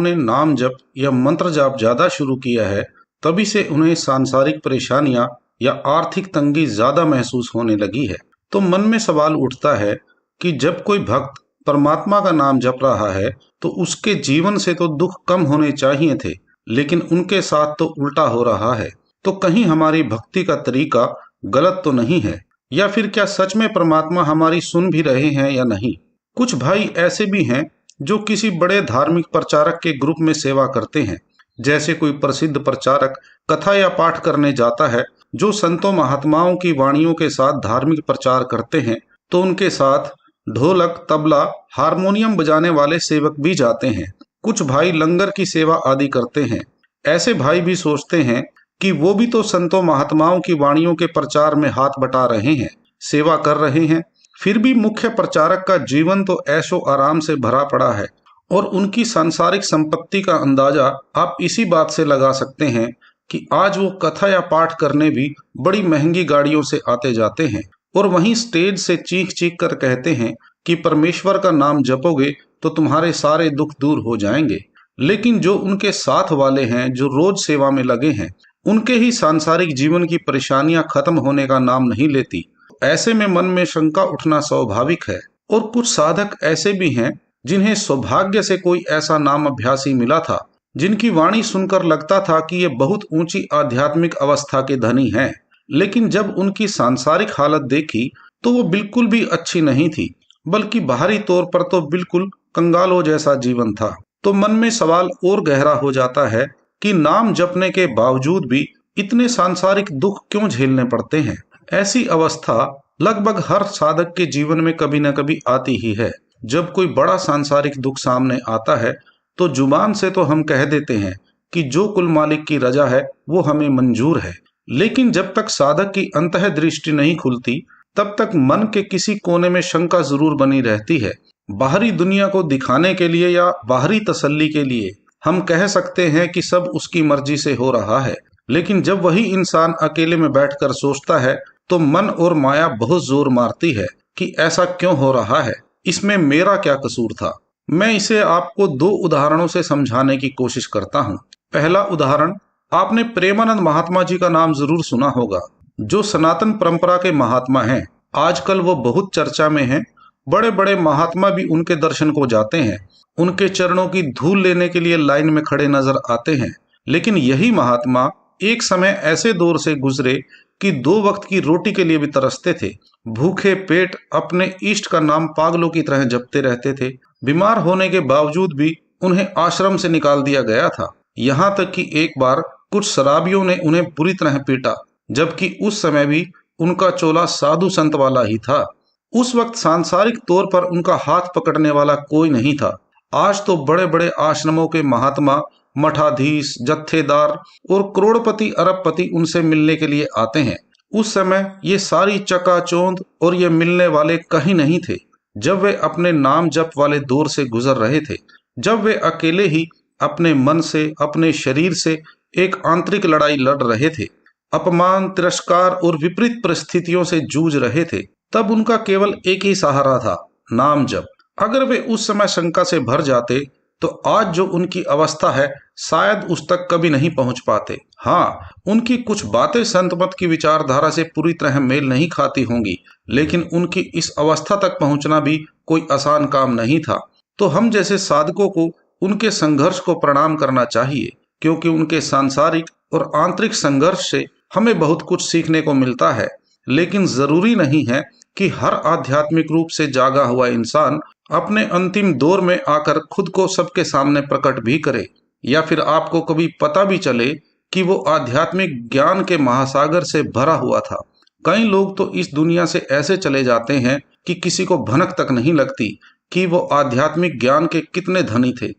ने नाम जप या मंत्र जाप ज्यादा शुरू किया है, तभी से उन्हें सांसारिक परेशानियां या आर्थिक तंगी ज्यादा महसूस होने लगी है। तो मन में सवाल उठता है कि जब कोई भक्त परमात्मा का नाम जप रहा है तो उसके जीवन से तो दुख कम होने चाहिए थे, लेकिन उनके साथ तो उल्टा हो रहा है। तो कहीं हमारी भक्ति का तरीका गलत तो नहीं है, या फिर क्या सच में परमात्मा हमारी सुन भी रहे हैं या नहीं। कुछ भाई ऐसे भी हैं जो किसी बड़े धार्मिक प्रचारक के ग्रुप में सेवा करते हैं। जैसे कोई प्रसिद्ध प्रचारक कथा या पाठ करने जाता है जो संतों महात्माओं की वाणियों के साथ धार्मिक प्रचार करते हैं, तो उनके साथ ढोलक, तबला, हारमोनियम बजाने वाले सेवक भी जाते हैं। कुछ भाई लंगर की सेवा आदि करते हैं। ऐसे भाई भी सोचते हैं कि वो भी तो संतों महात्माओं की वाणियों के प्रचार में हाथ बटा रहे हैं, सेवा कर रहे हैं। फिर भी मुख्य प्रचारक का जीवन तो ऐशो आराम से भरा पड़ा है, और उनकी सांसारिक संपत्ति का अंदाजा आप इसी बात से लगा सकते हैं कि आज वो कथा या पाठ करने भी बड़ी महंगी गाड़ियों से आते जाते हैं, और वहीं स्टेज से चीख चीख कर कहते हैं कि परमेश्वर का नाम जपोगे तो तुम्हारे सारे दुख दूर हो जाएंगे। लेकिन जो उनके साथ वाले हैं, जो रोज सेवा में लगे हैं, उनके ही सांसारिक जीवन की परेशानियां खत्म होने का नाम नहीं लेती। ऐसे में मन में शंका उठना स्वाभाविक है। और कुछ साधक ऐसे भी हैं जिन्हें सौभाग्य से कोई ऐसा नाम अभ्यासी मिला था जिनकी वाणी सुनकर लगता था कि ये बहुत ऊंची आध्यात्मिक अवस्था के धनी हैं, लेकिन जब उनकी सांसारिक हालत देखी तो वो बिल्कुल भी अच्छी नहीं थी, बल्कि बाहरी तौर पर तो बिल्कुल कंगालों जैसा जीवन था। तो मन में सवाल और गहरा हो जाता है कि नाम जपने के बावजूद भी इतने सांसारिक दुख क्यों झेलने पड़ते हैं। ऐसी अवस्था लगभग हर साधक के जीवन में कभी न कभी आती ही है। जब कोई बड़ा सांसारिक दुख सामने आता है तो जुबान से तो हम कह देते हैं कि जो कुल मालिक की रजा है वो हमें मंजूर है, लेकिन जब तक साधक की अंतः दृष्टि नहीं खुलती तब तक मन के किसी कोने में शंका जरूर बनी रहती है। बाहरी दुनिया को दिखाने के लिए या बाहरी तसल्ली के लिए हम कह सकते हैं कि सब उसकी मर्जी से हो रहा है, लेकिन जब वही इंसान अकेले में बैठकर सोचता है तो मन और माया बहुत जोर मारती है कि ऐसा क्यों हो रहा है, इसमें मेरा क्या कसूर था। मैं इसे आपको दो उदाहरणों से समझाने की कोशिश करता हूँ। पहला उदाहरण, आपने प्रेमानंद महात्मा जी का नाम जरूर सुना होगा, जो सनातन परंपरा के महात्मा हैं। आजकल वो बहुत चर्चा में हैं। बड़े बड़े महात्मा भी उनके दर्शन को जाते हैं, उनके चरणों की धूल लेने के लिए लाइन में खड़े नजर आते हैं। लेकिन यही महात्मा एक समय ऐसे दौर से गुजरे कि 2 वक्त की रोटी के लिए भी तरसते थे। भूखे पेट अपने इष्ट का नाम पागलों की तरह जपते रहते थे। बीमार होने के बावजूद भी उन्हें आश्रम से निकाल दिया गया था। यहाँ तक कि एक बार कुछ शराबियों ने उन्हें बुरी तरह पीटा, जबकि उस समय भी उनका चोला साधु संत वाला ही था। उस वक्त सांसारिक तौर पर उनका हाथ पकड़ने वाला कोई नहीं था। आज तो बड़े बड़े आश्रमों के महात्मा, मठाधीश, जत्थेदार और करोड़पति अरबपति उनसे मिलने के लिए आते हैं। उस समय ये सारी चकाचौंध और ये मिलने वाले कहीं नहीं थे जब वे अपने नाम जप वाले दौर से गुजर रहे थे, जब वे अकेले ही अपने मन से, अपने शरीर से एक आंतरिक लड़ाई लड़ रहे थे, अपमान, तिरस्कार और विपरीत परिस्थितियों से जूझ रहे थे। तब उनका केवल एक ही सहारा था, नाम जप। अगर वे उस समय शंका से भर जाते तो आज जो उनकी अवस्था है शायद उस तक कभी नहीं पहुंच पाते। हाँ, उनकी कुछ बातें संत मत की विचारधारा से पूरी तरह मेल नहीं खाती होंगी, लेकिन उनकी इस अवस्था तक पहुंचना भी कोई आसान काम नहीं था। तो हम जैसे साधकों को उनके संघर्ष को प्रणाम करना चाहिए, क्योंकि उनके सांसारिक और आंतरिक संघर्ष से हमें बहुत कुछ सीखने को मिलता है। लेकिन जरूरी नहीं है कि हर आध्यात्मिक रूप से जागा हुआ इंसान अपने अंतिम दौर में आकर खुद को सबके सामने प्रकट भी करे, या फिर आपको कभी पता भी चले कि वो आध्यात्मिक ज्ञान के महासागर से भरा हुआ था। कई लोग तो इस दुनिया से ऐसे चले जाते हैं कि किसी को भनक तक नहीं लगती कि वो आध्यात्मिक ज्ञान के कितने धनी थे।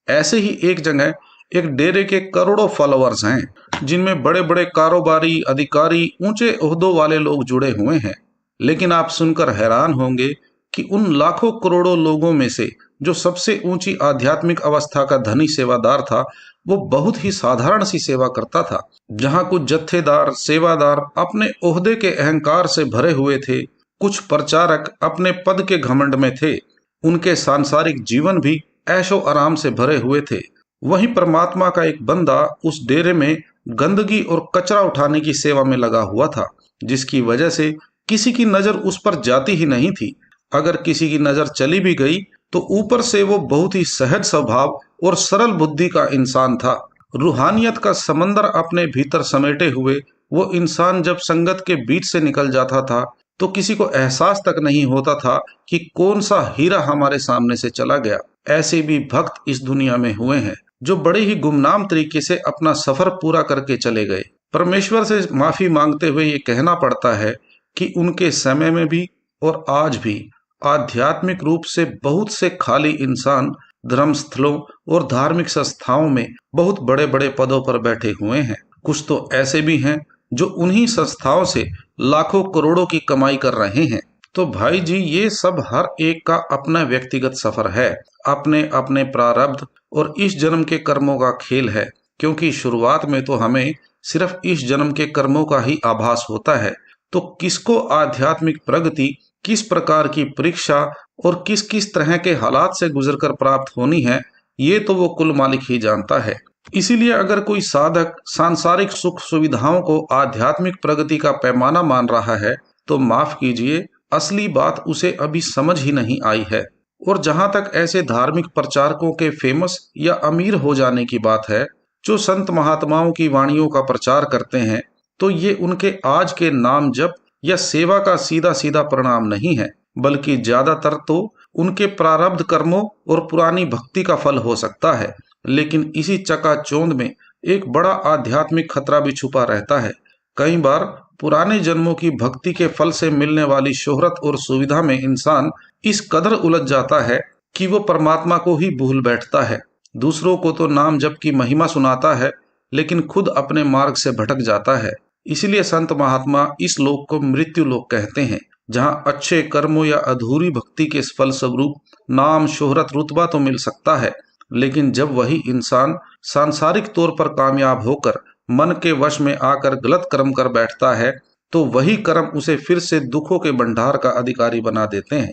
ऐसे ही एक जगह एक डेरे के करोड़ों फॉलोअर्स हैं, जिनमें बड़े बड़े कारोबारी, अधिकारी, ऊंचे ओहदों वाले लोग जुड़े हुए हैं। लेकिन आप सुनकर हैरान होंगे कि उन लाखों करोड़ों लोगों में से जो सबसे ऊंची आध्यात्मिक अवस्था का धनी सेवादार था, वो बहुत ही साधारण सी सेवा करता था। जहां कुछ जत्थेदार, सेवादार अपने ओहदे के अहंकार से भरे हुए थे, कुछ प्रचारक अपने पद के घमंड में थे, उनके सांसारिक जीवन भी ऐशो आराम से भरे हुए थे। वहीं परमात्मा का एक बंदा उस डेरे में गंदगी और कचरा उठाने की सेवा में लगा हुआ था, जिसकी वजह से किसी की नजर उस पर जाती ही नहीं थी। अगर किसी की नजर चली भी गई तो ऊपर से वो बहुत ही सहज स्वभाव और सरल बुद्धि का इंसान था। रूहानियत का समंदर अपने भीतर समेटे हुए वो इंसान जब संगत के बीच से निकल जाता था तो किसी को एहसास तक नहीं होता था कि कौन सा हीरा हमारे सामने से चला गया। ऐसे भी भक्त इस दुनिया में हुए हैं जो बड़े ही गुमनाम तरीके से अपना सफर पूरा करके चले गए। परमेश्वर से माफी मांगते हुए ये कहना पड़ता है कि उनके समय में भी और आज भी आध्यात्मिक रूप से बहुत से खाली इंसान धर्मस्थलों और धार्मिक संस्थाओं में बहुत बड़े बड़े पदों पर बैठे हुए हैं। कुछ तो ऐसे भी हैं जो उन्हीं संस्थाओं से लाखों करोड़ों की कमाई कर रहे हैं। तो भाई जी, ये सब हर एक का अपना व्यक्तिगत सफर है, अपने अपने प्रारब्ध और इस जन्म के कर्मों का खेल है। क्योंकि शुरुआत में तो हमें सिर्फ इस जन्म के कर्मों का ही आभास होता है, तो किसको आध्यात्मिक प्रगति, किस प्रकार की परीक्षा और किस किस तरह के हालात से गुजरकर प्राप्त होनी है, ये तो वो कुल मालिक ही जानता है। इसीलिए अगर कोई साधक सांसारिक सुख सुविधाओं को आध्यात्मिक प्रगति का पैमाना मान रहा है तो माफ कीजिए, असली बात उसे अभी समझ ही नहीं आई है। और जहां तक ऐसे धार्मिक प्रचारकों के फेमस या अमीर हो जाने की बात है, जो संत महात्माओं की वाणियों का प्रचार करते हैं, तो ये उनके आज के नाम जप या सेवा का सीधा सीधा परिणाम नहीं है, बल्कि ज्यादातर तो उनके प्रारब्ध कर्मों और पुरानी भक्ति का फल हो सकता है। लेकिन इसी चकाचौंध में एक बड़ा आध्यात्मिक खतरा भी छुपा रहता है। कई बार पुराने जन्मों की भक्ति के फल से मिलने वाली शोहरत और सुविधा में इंसान इस कदर उलझ जाता है कि वो परमात्मा को ही भूल बैठता है। दूसरों को तो नाम जप की महिमा सुनाता है, लेकिन खुद अपने मार्ग से भटक जाता है। इसलिए संत महात्मा इस लोक को मृत्यु लोक कहते हैं, जहाँ अच्छे कर्मों या अधूरी भक्ति के फल स्वरूप नाम, शोहरत, रुतबा तो मिल सकता है, लेकिन जब वही इंसान सांसारिक तौर पर कामयाब होकर मन के वश में आकर गलत कर्म कर बैठता है, तो वही कर्म उसे फिर से दुखों के भंडार का अधिकारी बना देते हैं।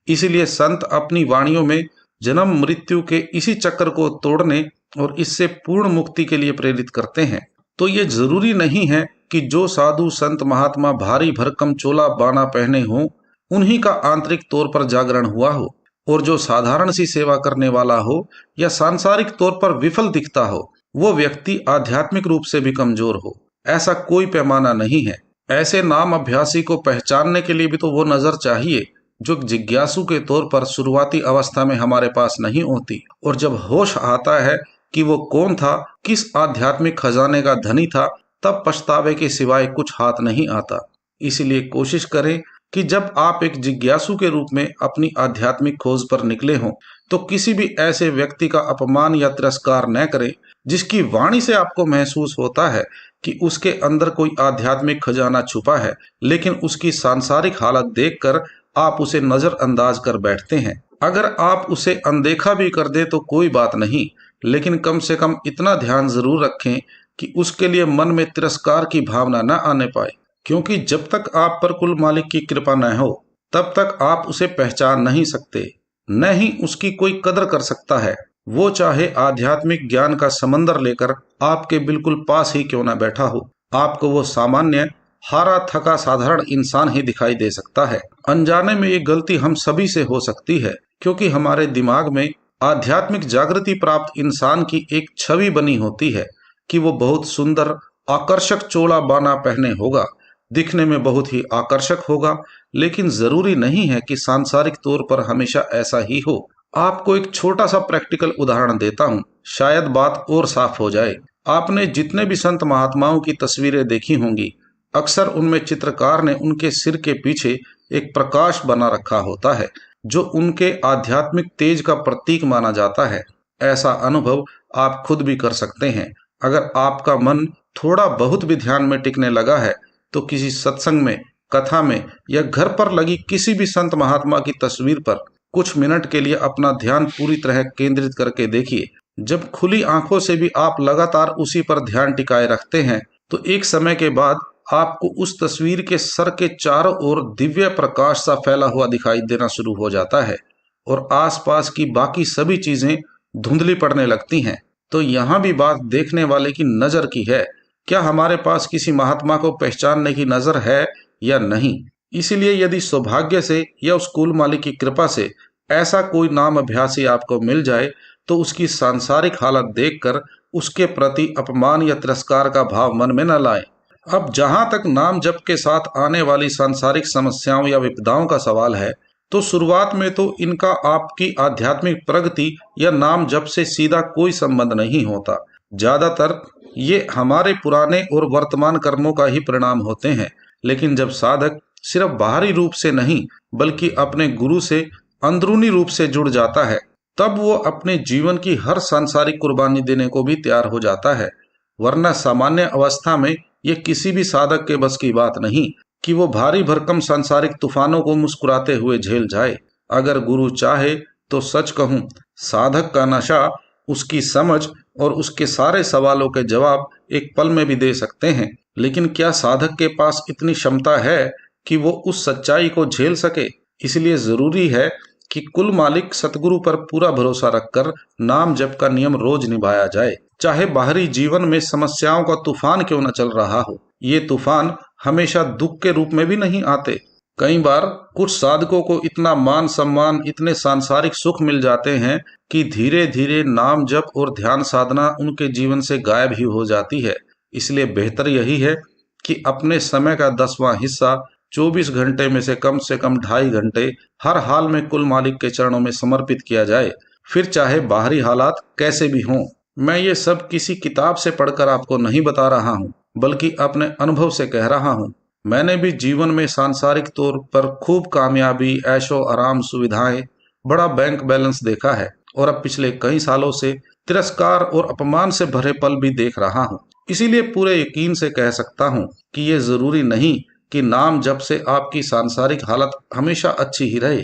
इसीलिए संत अपनी वाणियों में जन्म मृत्यु के इसी चक्र को तोड़ने और इससे पूर्ण मुक्ति के लिए प्रेरित करते हैं। तो ये जरूरी नहीं है कि जो साधु संत महात्मा भारी भरकम चोला बाना पहने हों उन्हीं का आंतरिक तौर पर जागरण हुआ हो, और जो साधारण सी सेवा करने वाला हो या सांसारिक तौर पर विफल दिखता हो वो व्यक्ति आध्यात्मिक रूप से भी कमजोर हो। ऐसा कोई पैमाना नहीं है। ऐसे नाम अभ्यासी को पहचानने के लिए भी तो वो नजर चाहिए जो जिज्ञासु के तौर पर शुरुआती अवस्था में हमारे पास नहीं होती, और जब होश आता है कि वो कौन था, किस आध्यात्मिक खजाने का धनी था, तब पछतावे के सिवाय कुछ हाथ नहीं आता। इसलिए कोशिश करें कि जब आप एक जिज्ञासु के रूप में अपनी आध्यात्मिक खोज पर निकले हों तो किसी भी ऐसे व्यक्ति का अपमान या तिरस्कार न करें जिसकी वाणी से आपको महसूस होता है कि उसके अंदर कोई आध्यात्मिक खजाना छुपा है, लेकिन उसकी सांसारिक हालत देखकर आप उसे नजरअंदाज कर बैठते हैं। अगर आप उसे अनदेखा भी कर दे तो कोई बात नहीं, लेकिन कम से कम इतना ध्यान जरूर रखें कि उसके लिए मन में तिरस्कार की भावना न आने पाए, क्योंकि जब तक आप पर कुल मालिक की कृपा न हो तब तक आप उसे पहचान नहीं सकते, न ही उसकी कोई कदर कर सकता है। वो चाहे आध्यात्मिक ज्ञान का समंदर लेकर आपके बिल्कुल पास ही क्यों न बैठा हो, आपको वो सामान्य हारा थका साधारण इंसान ही दिखाई दे सकता है। अनजाने में ये गलती हम सभी से हो सकती है, क्योंकि हमारे दिमाग में आध्यात्मिक जागृति प्राप्त इंसान की एक छवि बनी होती है कि वो बहुत सुंदर आकर्षक चोला बाना पहने होगा, दिखने में बहुत ही आकर्षक होगा, लेकिन जरूरी नहीं है कि सांसारिक तौर पर हमेशा ऐसा ही हो। आपको एक छोटा सा प्रैक्टिकल उदाहरण देता हूँ, शायद बात और साफ हो जाए। आपने जितने भी संत महात्माओं की तस्वीरें देखी होंगी, अक्सर उनमें चित्रकार ने उनके सिर के पीछे एक प्रकाश बना रखा होता है जो उनके आध्यात्मिक तेज का प्रतीक माना जाता है। ऐसा अनुभव आप खुद भी कर सकते हैं। अगर आपका मन थोड़ा बहुत भी ध्यान में टिकने लगा है तो किसी सत्संग में, कथा में या घर पर लगी किसी भी संत महात्मा की तस्वीर पर कुछ मिनट के लिए अपना ध्यान पूरी तरह केंद्रित करके देखिए। जब खुली आंखों से भी आप लगातार उसी पर ध्यान टिकाए रखते हैं तो एक समय के बाद आपको उस तस्वीर के सर के चारों ओर दिव्य प्रकाश सा फैला हुआ दिखाई देना शुरू हो जाता है और आसपास की बाकी सभी चीजें धुंधली पड़ने लगती हैं। तो यहाँ भी बात देखने वाले की नज़र की है। क्या हमारे पास किसी महात्मा को पहचानने की नज़र है या नहीं? इसीलिए यदि सौभाग्य से या उस कुल मालिक की कृपा से ऐसा कोई नाम अभ्यासी आपको मिल जाए, तो उसकी सांसारिक हालत देखकर उसके प्रति अपमान या तिरस्कार का भाव मन में न लाएं। अब जहां तक नाम जप के साथ आने वाली सांसारिक समस्याओं या विपदाओं का सवाल है, तो शुरुआत में तो इनका आपकी आध्यात्मिक प्रगति या नाम जप से सीधा कोई संबंध नहीं होता। ज्यादातर ये हमारे पुराने और वर्तमान कर्मों का ही परिणाम होते हैं। लेकिन जब साधक सिर्फ बाहरी रूप से नहीं, बल्कि अपने गुरु से अंदरूनी रूप से जुड़ जाता है, तब वो अपने जीवन की हर सांसारिक कुर्बानी देने को भी तैयार हो जाता है। वरना सामान्य अवस्था में ये किसी भी साधक के बस की बात नहीं कि वो भारी भरकम सांसारिक तूफानों को मुस्कुराते हुए झेल जाए। अगर गुरु चाहे तो सच कहूं, साधक का नशा उसकी समझ और उसके सारे सवालों के जवाब एक पल में भी दे सकते हैं। लेकिन क्या साधक के पास इतनी क्षमता है कि वो उस सच्चाई को झेल सके? इसलिए जरूरी है कि कुल मालिक सतगुरु पर पूरा भरोसा रखकर नाम जप का नियम रोज निभाया जाए, चाहे बाहरी जीवन में समस्याओं का तूफान क्यों न चल रहा हो। ये तूफान हमेशा दुख के रूप में भी नहीं आते। कई बार कुछ साधकों को इतना मान सम्मान, इतने सांसारिक सुख मिल जाते हैं कि धीरे धीरे नाम जप और ध्यान साधना उनके जीवन से गायब ही हो जाती है। इसलिए बेहतर यही है कि अपने समय का 10वां हिस्सा 24 घंटे में से कम 2.5 घंटे हर हाल में कुल मालिक के चरणों में समर्पित किया जाए, फिर चाहे बाहरी हालात कैसे भी हों। मैं ये सब किसी किताब से पढ़कर आपको नहीं बता रहा हूँ, बल्कि अपने अनुभव से कह रहा हूँ। मैंने भी जीवन में सांसारिक तौर पर खूब कामयाबी, ऐशो आराम, सुविधाएं, बड़ा बैंक बैलेंस देखा है, और अब पिछले कई सालों से तिरस्कार और अपमान से भरे पल भी देख रहा हूँ। इसीलिए पूरे यकीन से कह सकता हूँ कि ये जरूरी नहीं कि नाम जप से आपकी सांसारिक हालत हमेशा अच्छी ही रहे,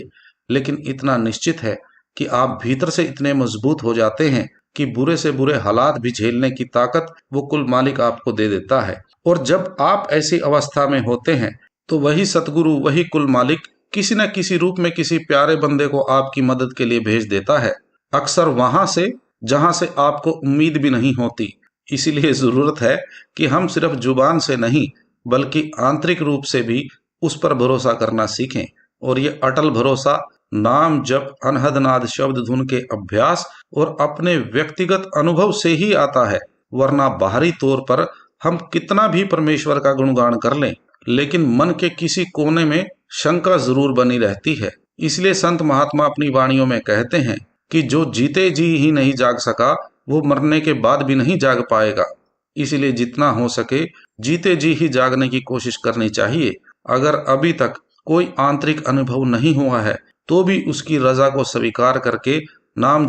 लेकिन इतना निश्चित है कि आप भीतर से इतने मजबूत हो जाते हैं कि बुरे से बुरे हालात भी झेलने की ताकत वो कुल मालिक आपको दे देता है। और जब आप ऐसी अवस्था में होते हैं, तो वही सतगुरु, वही कुल मालिक किसी न किसी रूप में किसी प्यारे बंदे को आपकी मदद के लिए भेज देता है, अक्सर वहां से जहां से आपको उम्मीद भी नहीं होती। इसीलिए जरूरत है कि हम सिर्फ जुबान से नहीं, बल्कि आंतरिक रूप से भी उस पर भरोसा करना सीखें। और ये अटल भरोसा नाम जप, अनहद नाद, शब्द धुन के अभ्यास और अपने व्यक्तिगत अनुभव से ही आता है। वरना बाहरी तौर पर हम कितना भी परमेश्वर का गुणगान कर लें, लेकिन मन के किसी कोने में शंका जरूर बनी रहती है। इसलिए संत महात्मा अपनी वाणियों में कहते हैं कि जो जीते जी ही नहीं जाग सका, वो मरने के बाद भी नहीं जाग पाएगा। इसलिए जितना हो सके जीते जी ही जागने की कोशिश करनी चाहिए। अगर अभी तक कोई आंतरिक अनुभव नहीं हुआ है, तो भी उसकी रजा को स्वीकार करके नाम